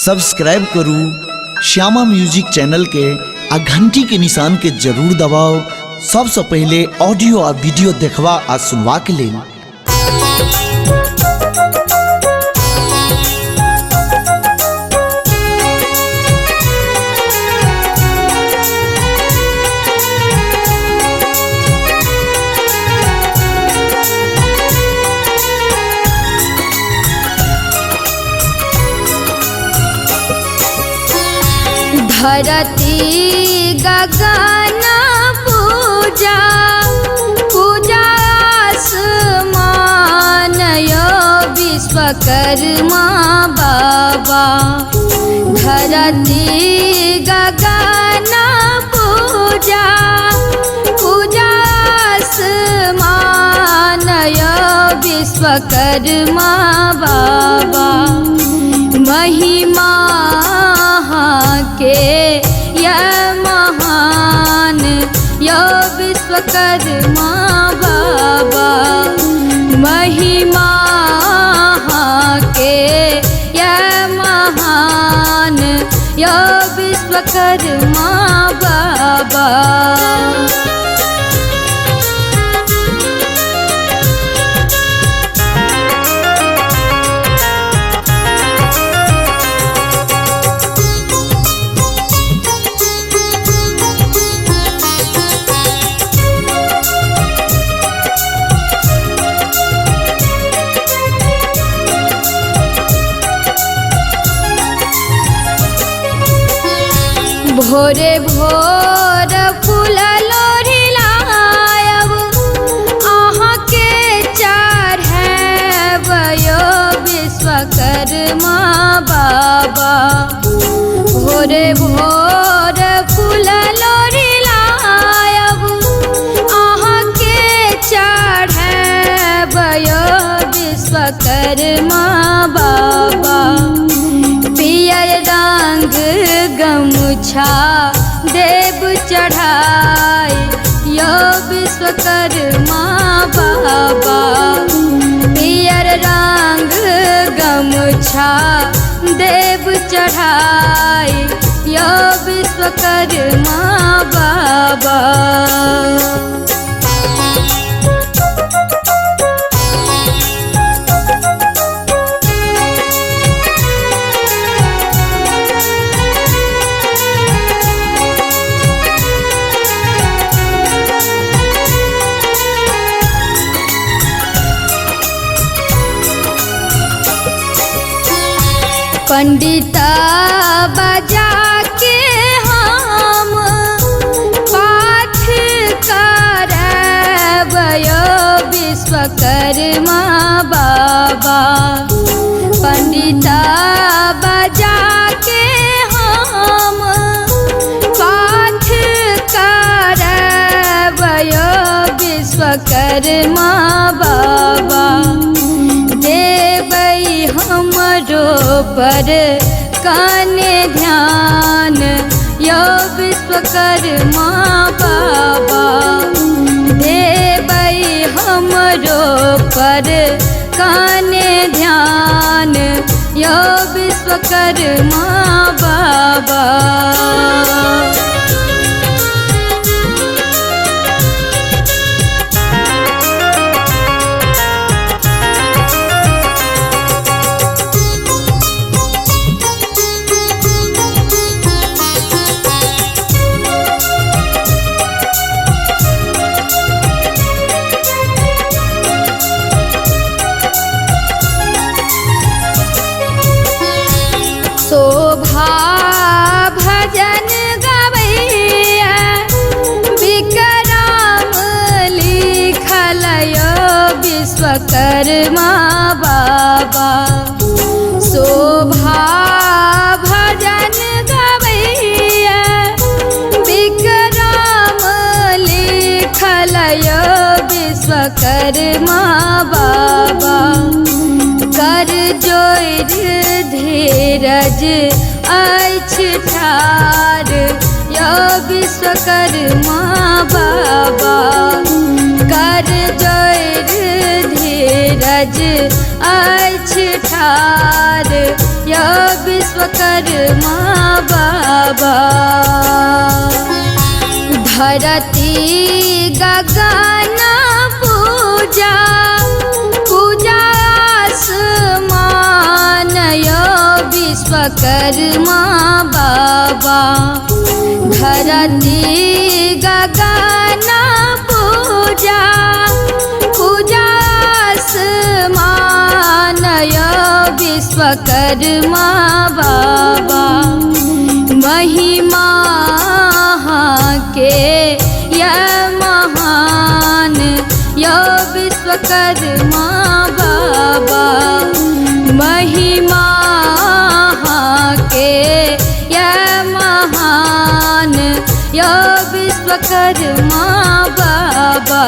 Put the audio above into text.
Subscribe करू Shyama music channel के आ घंटी के निशान के जरूर दबाओ सबसे पहले ऑडियो आ वीडियो देखवा आ सुनवा के लिए। धरती गगन पूजा पूजा आसमान यो विश्वकर्मा बाबा। धरती गगन पूजा पूजा आसमान यो विश्वकर्मा बाबा। महिमा के यह महान यो विश्वकर्मा बाबा। महिमा के यह महान यो विश्वकर्मा बाबा। भोरे भोर फूल लोढ़िलायब अहाँ के चढ़ैब यो विश्वकर्मा बाबा। भोरे भोर फूल लोढ़िलायब अहाँ के चढ़ैब यो विश्वकर्मा बाबा। पियर रंग गमुछा देव चढ़ाई यो विश्वकर्मा बाबा। पियर रंग गमुछा देव चढ़ाई यो विश्वकर्मा बाबा। पंडिता बजा के हम पाठ करब यो विश्वकर्मा बाबा। पंडिता बजा के हम पाठ करब यो विश्वकर्मा बाबा। देवै हमरो पर काने ध्यान यो विश्वकर्मा बाबा। देवै हमरो पर काने ध्यान यो विश्वकर्मा बाबा। शोभा भजन गवैया विक्रम लिखल यो विश्वकर्मा बाबा। शोभा भजन गवैया विक्रम लिखल यो विश्वकर्मा बाबा। कर जोर धीरज अछि ठार यो विश्वकर्मा बाबा। कर जोर धीरज अछि ठार या विश्वकर्मा बाबा। धरती गगन पूजा पूजा आसमान या विश्वकर्मा बाबा। धरती गगन पूजा पूजा आसमान या विश्वकर्मा बाबा। महिमा के या महान या विश्वकर्मा बाबा। महिमा के या महान या विश्वकर्मा बाबा।